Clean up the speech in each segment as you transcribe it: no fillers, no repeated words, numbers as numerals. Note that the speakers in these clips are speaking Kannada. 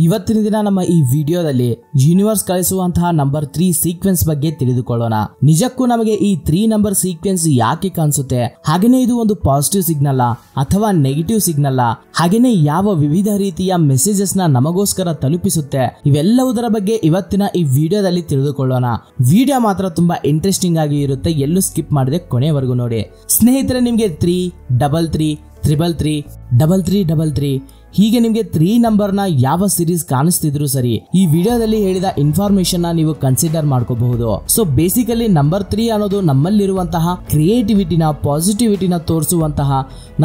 ಇವತ್ತಿನ ದಿನ ನಮ್ಮ ಈ ವಿಡಿಯೋದಲ್ಲಿ ಯೂನಿವರ್ಸ್ ಕಳಿಸುವಂತಹ ನಂಬರ್ 3 ಸೀಕ್ವೆನ್ಸ್ ಬಗ್ಗೆ ತಿಳಿದುಕೊಳ್ಳೋಣ. ನಿಜಕ್ಕೂ ನಮಗೆ ಈ 3 ನಂಬರ್ ಸೀಕ್ವೆನ್ಸ್ ಯಾಕೆ ಕಾಣಿಸುತ್ತೆ, ಹಾಗೇನೇ ಇದು ಒಂದು ಪಾಸಿಟಿವ್ ಸಿಗ್ನಲ್ ಅಥವಾ ನೆಗೆಟಿವ್ ಸಿಗ್ನಲ್, ಹಾಗೇನೇ ಯಾವ ವಿವಿಧ ರೀತಿಯ ಮೆಸೇಜಸ್ ನ ನಮಗೋಸ್ಕರ ತಲುಪಿಸುತ್ತೆ, ಇವೆಲ್ಲವುದರ ಬಗ್ಗೆ ಇವತ್ತಿನ ಈ ವಿಡಿಯೋದಲ್ಲಿ ತಿಳಿದುಕೊಳ್ಳೋಣ. ವಿಡಿಯೋ ಮಾತ್ರ ತುಂಬಾ ಇಂಟ್ರೆಸ್ಟಿಂಗ್ ಆಗಿ ಇರುತ್ತೆ, ಎಲ್ಲೂ ಸ್ಕಿಪ್ ಮಾಡದೆ ಕೊನೆವರೆಗೂ ನೋಡಿ. ಸ್ನೇಹಿತರೆ, ನಿಮಗೆ 3, 33, 333, 3333 ಹೀಗೆ ನಿಮಗೆ 3 ನಂಬರ್ ನ ಯಾವ ಸೀರೀಸ್ ಕಾಣಿಸ್ತಿದ್ರು ಸರಿ, ಈ ವಿಡಿಯೋದಲ್ಲಿ ಹೇಳಿದ ಇನ್ಫಾರ್ಮೇಶನ್ ನ ನೀವು ಕನ್ಸಿಡರ್ ಮಾಡ್ಕೋಬಹುದು. ಸೊ ಬೇಸಿಕಲಿ ನಂಬರ್ 3 ಅನ್ನೋದು ನಮ್ಮಲ್ಲಿರುವಂತಹ ಕ್ರಿಯೇಟಿವಿಟಿನ, ಪಾಸಿಟಿವಿಟಿನ ತೋರಿಸುವಂತಹ,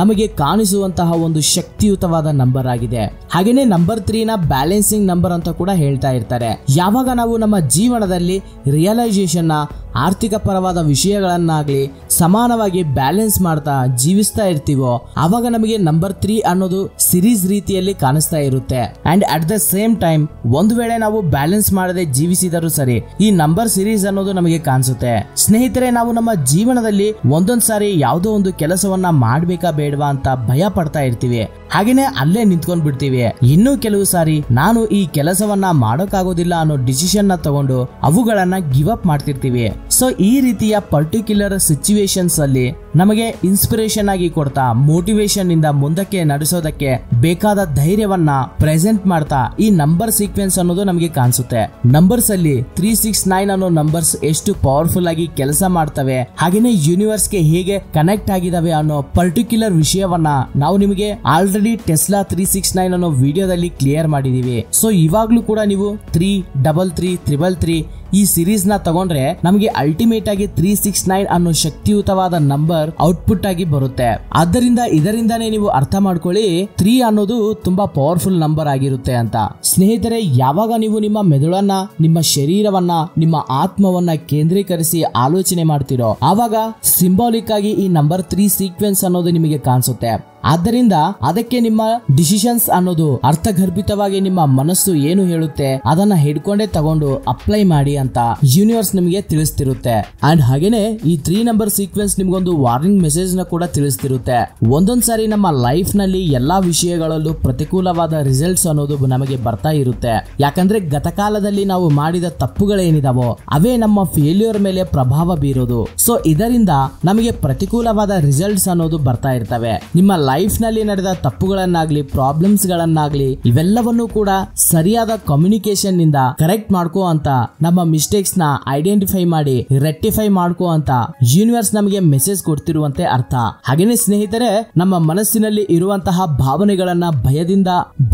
ನಮಗೆ ಕಾಣಿಸುವಂತಹ ಒಂದು ಶಕ್ತಿಯುತವಾದ ನಂಬರ್ ಆಗಿದೆ. ಹಾಗೇನೆ ನಂಬರ್ 3 ನ ಬ್ಯಾಲೆನ್ಸಿಂಗ್ ನಂಬರ್ ಅಂತ ಕೂಡ ಹೇಳ್ತಾ ಇರ್ತಾರೆ. ಯಾವಾಗ ನಾವು ನಮ್ಮ ಜೀವನದಲ್ಲಿ ರಿಯಲೈಸೇಷನ್ ನ, ಆರ್ಥಿಕ ಪರವಾದ ವಿಷಯಗಳನ್ನಾಗ್ಲಿ ಸಮಾನವಾಗಿ ಬ್ಯಾಲೆನ್ಸ್ ಮಾಡ್ತಾ ಜೀವಿಸ್ತಾ ಇರ್ತೀವೋ, ಆವಾಗ ನಮಗೆ ನಂಬರ್ 3 ಅನ್ನೋದು ಸಿರೀಸ್ ರೀತಿಯಲ್ಲಿ ಕಾಣಿಸ್ತಾ ಇರುತ್ತೆ. And at the same time ಒಂದು ವೇಳೆ ನಾವು ಬ್ಯಾಲೆನ್ಸ್ ಮಾಡದೆ ಜೀವಿಸಿದರೂ ಸರಿ, ಈ ನಂಬರ್ ಸಿರೀಸ್ ಅನ್ನೋದು ನಮಗೆ ಕಾಣಿಸುತ್ತೆ. ಸ್ನೇಹಿತರೆ, ನಾವು ನಮ್ಮ ಜೀವನದಲ್ಲಿ ಒಂದೊಂದ್ ಸಾರಿ ಯಾವುದೋ ಒಂದು ಕೆಲಸವನ್ನ ಮಾಡ್ಬೇಕಾ ಬೇಡವಾ ಅಂತ ಭಯ ಪಡ್ತಾ ಇರ್ತೀವಿ, ಹಾಗೇನೆ ಅಲ್ಲೇ ನಿಂತ್ಕೊಂಡ್ ಬಿಡ್ತೀವಿ. ಇನ್ನು ಕೆಲವು ಸಾರಿ ನಾನು ಈ ಕೆಲಸವನ್ನ ಮಾಡೋಕ್ಕಾಗೋದಿಲ್ಲ ಅನ್ನೋ ಡಿಸಿಷನ್ ನ ತಗೊಂಡು ಅವುಗಳನ್ನ ಗಿವ್ ಅಪ್ ಮಾಡ್ತಿರ್ತೀವಿ. ಸೊ ಈ ರೀತಿಯ ಪರ್ಟಿಕ್ಯುಲರ್ ಸಿಚುವೇಶನ್ಸ್ ಅಲ್ಲಿ ನಮಗೆ ಇನ್ಸ್ಪಿರೇಷನ್ ಆಗಿ ಕೊಡ್ತಾ, ಮೋಟಿವೇಶನ್ ಇಂದ ಮುಂದಕ್ಕೆ ನಡೆಸೋದಕ್ಕೆ ಬೇಕಾದ ಧೈರ್ಯವನ್ನ ಪ್ರೆಸೆಂಟ್ ಮಾಡ್ತಾ ಈ ನಂಬರ್ ಸೀಕ್ವೆನ್ಸ್ ಅನ್ನೋದು ನಮಗೆ ಕಾಣಿಸುತ್ತೆ. ನಂಬರ್ಸ್ ಅಲ್ಲಿ 369 ಅನ್ನೋ ನಂಬರ್ಸ್ ಎಷ್ಟು ಪವರ್ಫುಲ್ ಆಗಿ ಕೆಲಸ ಮಾಡ್ತವೆ, ಹಾಗೇನೆ ಯೂನಿವರ್ಸ್ ಗೆ ಹೇಗೆ ಕನೆಕ್ಟ್ ಆಗಿದಾವೆ ಅನ್ನೋ ಪರ್ಟಿಕ್ಯುಲರ್ ವಿಷಯವನ್ನ ನಾವು ನಿಮಗೆ ಆಲ್ರೆಡಿ ಟೆಸ್ಲಾ 369 ಅನ್ನೋ ವಿಡಿಯೋದಲ್ಲಿ ಕ್ಲಿಯರ್ ಮಾಡಿದೀವಿ. ಸೊ ಇವಾಗ್ಲೂ ಕೂಡ ನೀವು 3, 33, 333 ಈ ಸಿರೀಸ್ ನ ತಗೊಂಡ್ರೆ ನಮಗೆ ಅಲ್ಟಿಮೇಟ್ ಆಗಿ 369 ಅನ್ನೋ ಶಕ್ತಿಯುತವಾದ ನಂಬರ್ ಔಟ್ಪುಟ್ ಆಗಿ ಬರುತ್ತೆ. ಆದ್ದರಿಂದ ಇದರಿಂದಾನೇ ನೀವು ಅರ್ಥ ಮಾಡ್ಕೊಳ್ಳಿ 3 ಅನ್ನೋದು ತುಂಬಾ ಪವರ್ಫುಲ್ ನಂಬರ್ ಆಗಿರುತ್ತೆ ಅಂತ. ಸ್ನೇಹಿತರೆ, ಯಾವಾಗ ನೀವು ನಿಮ್ಮ ಮೆದುಳನ್ನ, ನಿಮ್ಮ ಶರೀರವನ್ನ, ನಿಮ್ಮ ಆತ್ಮವನ್ನ ಕೇಂದ್ರೀಕರಿಸಿ ಆಲೋಚನೆ ಮಾಡ್ತಿರೋ, ಆವಾಗ ಸಿಂಬಾಲಿಕ್ ಆಗಿ ಈ ನಂಬರ್ 3 ಸೀಕ್ವೆನ್ಸ್ ಅನ್ನೋದು ನಿಮಗೆ ಕಾಣಿಸುತ್ತೆ. ಆದ್ದರಿಂದ ಅದಕ್ಕೆ ನಿಮ್ಮ ಡಿಸಿಷನ್ಸ್ ಅನ್ನೋದು ಅರ್ಥಗರ್ಭಿತವಾಗಿ ನಿಮ್ಮ ಮನಸ್ಸು ಏನು ಹೇಳುತ್ತೆ ಅದನ್ನ ಹಿಡ್ಕೊಂಡೇ ತಗೊಂಡು ಅಪ್ಲೈ ಮಾಡಿ ಅಂತ ಯೂನಿವರ್ಸ್ ನಿಮಗೆ ತಿಳಿಸ್ತಿರುತ್ತೆ. ಅಂಡ್ ಹಾಗೇನೆ ಈ 3 ನಂಬರ್ ಸೀಕ್ವೆನ್ಸ್ ನಿಮ್ಗೊಂದು ವಾರ್ನಿಂಗ್ ಮೆಸೇಜ್ ನ ಕೂಡ ತಿಳಿಸ್ತಿರುತ್ತೆ. ಒಂದೊಂದ್ ಸಾರಿ ನಮ್ಮ ಲೈಫ್ ನಲ್ಲಿ ಎಲ್ಲಾ ವಿಷಯಗಳಲ್ಲೂ ಪ್ರತಿಕೂಲವಾದ ರಿಸಲ್ಟ್ಸ್ ಅನ್ನೋದು ನಮಗೆ ಬರ್ತಾ ಇರುತ್ತೆ. ಯಾಕಂದ್ರೆ ಗತಕಾಲದಲ್ಲಿ ನಾವು ಮಾಡಿದ ತಪ್ಪುಗಳೇನಿದಾವೋ ಅವೇ ನಮ್ಮ ಫೇಲ್ಯೂರ್ ಮೇಲೆ ಪ್ರಭಾವ ಬೀರೋದು. ಸೊ ಇದರಿಂದ ನಮಗೆ ಪ್ರತಿಕೂಲವಾದ ರಿಸಲ್ಟ್ಸ್ ಅನ್ನೋದು ಬರ್ತಾ ಇರ್ತವೆ. ನಿಮ್ಮ ಲೈಫ್ ನಲ್ಲಿ ನಡೆದ ತಪ್ಪುಗಳನ್ನಾಗ್ಲಿ, ಪ್ರಾಬ್ಲಮ್ಸ್ ಗಳನ್ನಾಗ್ಲಿ, ಇವೆಲ್ಲವನ್ನು ಕೂಡ ಸರಿಯಾದ ಕಮ್ಯುನಿಕೇಶನ್ ನಿಂದ ಕರೆಕ್ಟ್ ಮಾಡ್ಕೋ ಅಂತ, ನಮ್ಮ ಮಿಸ್ಟೇಕ್ಸ್ ನ ಐಡೆಂಟಿಫೈ ಮಾಡಿ ರೆಕ್ಟಿಫೈ ಮಾಡ್ಕೋ ಅಂತ ಯೂನಿವರ್ಸ್ ನಮಗೆ ಮೆಸೇಜ್ ಕೊಡ್ತಿರುವಂತೆ ಅರ್ಥ. ಹಾಗೇನೆ ಸ್ನೇಹಿತರೆ, ನಮ್ಮ ಮನಸ್ಸಿನಲ್ಲಿ ಇರುವಂತಹ ಭಾವನೆಗಳನ್ನ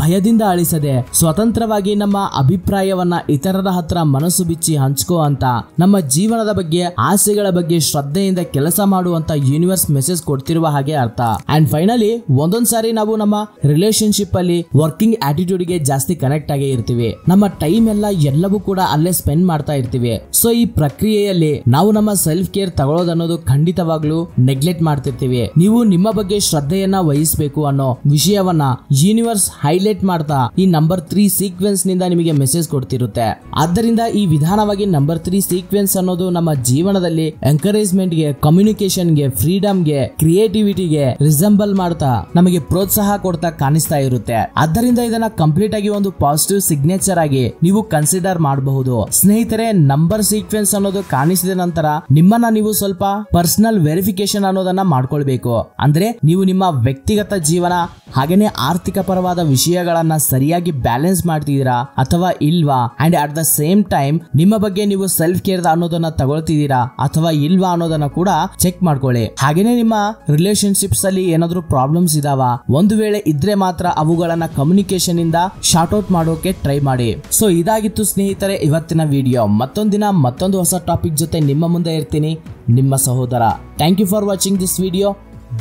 ಭಯದಿಂದ ಅಳಿಸದೆ ಸ್ವತಂತ್ರವಾಗಿ ನಮ್ಮ ಅಭಿಪ್ರಾಯವನ್ನ ಇತರರ ಹತ್ರ ಮನಸ್ಸು ಬಿಚ್ಚಿ ಹಂಚ್ಕೋ ಅಂತ, ನಮ್ಮ ಜೀವನದ ಬಗ್ಗೆ, ಆಸೆಗಳ ಬಗ್ಗೆ ಶ್ರದ್ಧೆಯಿಂದ ಕೆಲಸ ಮಾಡುವಂತ ಯೂನಿವರ್ಸ್ ಮೆಸೇಜ್ ಕೊಡ್ತಿರುವ ಹಾಗೆ ಅರ್ಥ. ಅಂಡ್ ಫೈನಲಿ ಒಂದೊಂದ್ ಸಾರಿ ನಾವು ನಮ್ಮ ರಿಲೇಶನ್ಶಿಪ್ ಅಲ್ಲಿ ವರ್ಕಿಂಗ್ ಆಟಿಟ್ಯೂಡ್ ಗೆ ಜಾಸ್ತಿ ಕನೆಕ್ಟ್ ಆಗೇ ಇರ್ತೀವಿ. ನಮ್ಮ ಟೈಮ್ ಎಲ್ಲವೂ ಕೂಡ ಅಲ್ಲೇ ಸ್ಪೆಂಡ್ ಮಾಡ್ತಾ ಇರ್ತೀವಿ. ಸೊ ಈ ಪ್ರಕ್ರಿಯೆಯಲ್ಲಿ ನಾವು ನಮ್ಮ ಸೆಲ್ಫ್ ಕೇರ್ ತಗೊಳ್ಳೋದನ್ನೋದು ಖಂಡಿತವಾಗ್ಲೂ ನೆಗ್ಲೆಕ್ಟ್ ಮಾಡ್ತಿರ್ತೀವಿ. ನೀವು ನಿಮ್ಮ ಬಗ್ಗೆ ಶ್ರದ್ಧೆಯನ್ನ ವಹಿಸಬೇಕು ಅನ್ನೋ ವಿಷಯವನ್ನ ಯೂನಿವರ್ಸ್ ಹೈಲೈಟ್ ಮಾಡ್ತಾ ಈ ನಂಬರ್ 3 ಸೀಕ್ವೆನ್ಸ್ ನಿಂದ ನಿಮಗೆ ಮೆಸೇಜ್ ಕೊಡ್ತಿರುತ್ತೆ. ಆದ್ದರಿಂದ ಈ ವಿಧಾನವಾಗಿ ನಂಬರ್ 3 ಸೀಕ್ವೆನ್ಸ್ ಅನ್ನೋದು ನಮ್ಮ ಜೀವನದಲ್ಲಿ ಎಂಕರೇಜ್ಮೆಂಟ್ ಗೆ, ಕಮ್ಯುನಿಕೇಶನ್ ಗೆ, ಫ್ರೀಡಮ್ ಗೆ, ಕ್ರಿಯೇಟಿವಿಟಿಗೆ ರಿಸೆಂಬಲ್ ಮಾಡ್ತಾ ನಮಗೆ ಪ್ರೋತ್ಸಾಹ ಕೊಡ್ತಾ ಕಾಣಿಸ್ತಾ ಇರುತ್ತೆ. ಆದ್ದರಿಂದ ಇದನ್ನ ಕಂಪ್ಲೀಟ್ ಆಗಿ ಒಂದು ಪಾಸಿಟಿವ್ ಸಿಗ್ನೇಚರ್ ಆಗಿ ನೀವು ಕನ್ಸಿಡರ್ ಮಾಡಬಹುದು. ಸ್ನೇಹಿತರೆ, ನಂಬರ್ ಸೀಕ್ವೆನ್ಸ್ ಅನ್ನೋದು ಕಾಣಿಸಿದ ನಂತರ ನಿಮ್ಮನ್ನ ನೀವು ಸ್ವಲ್ಪ ಪರ್ಸನಲ್ ವೆರಿಫಿಕೇಶನ್ ಅನ್ನೋದನ್ನ ಮಾಡ್ಕೊಳ್ಬೇಕು. ಅಂದ್ರೆ ನೀವು ನಿಮ್ಮ ವ್ಯಕ್ತಿಗತ ಜೀವನ ಹಾಗೇನೆ ಆರ್ಥಿಕ ಪರವಾದ ವಿಷಯಗಳನ್ನ ಸರಿಯಾಗಿ ಬ್ಯಾಲೆನ್ಸ್ ಮಾಡ್ತಿದ್ದೀರಾ ಅಥವಾ ಇಲ್ವಾ, and at the same time ನಿಮ್ಮ ಬಗ್ಗೆ ನೀವು ಸೆಲ್ಫ್ ಕೇರ್ ಅನ್ನೋದನ್ನ ತಗೊಳ್ತಿದ್ದೀರಾ ಅಥವಾ ಇಲ್ವಾ ಅನ್ನೋದನ್ನ ಕೂಡ ಚೆಕ್ ಮಾಡ್ಕೊಳ್ಳಿ. ಹಾಗೇನೆ ನಿಮ್ಮ ರಿಲೇಶನ್ಶಿಪ್ಸ್ ಅಲ್ಲಿ ಏನಾದ್ರೂ ಪ್ರಾಬ್ಲಮ್ಸ್ ಇದಾವ, ಒಂದು ವೇಳೆ ಇದ್ರೆ ಮಾತ್ರ ಅವುಗಳನ್ನ ಕಮ್ಯುನಿಕೇಶನ್ ಇಂದ ಶಾರ್ಟ್ ಔಟ್ ಮಾಡೋಕೆ ಟ್ರೈ ಮಾಡಿ. ಸೊ ಇದಾಗಿತ್ತು ಸ್ನೇಹಿತರೆ ಇವತ್ತಿನ ವಿಡಿಯೋ. ಮತ್ತೊಂದು ದಿನ ಮತ್ತೊಂದು ಹೊಸ ಟಾಪಿಕ್ ಜೊತೆ ನಿಮ್ಮ ಮುಂದೆ ಇರ್ತೀನಿ, ನಿಮ್ಮ ಸಹೋದರ. Thank you for watching this video.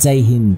Jai Hind.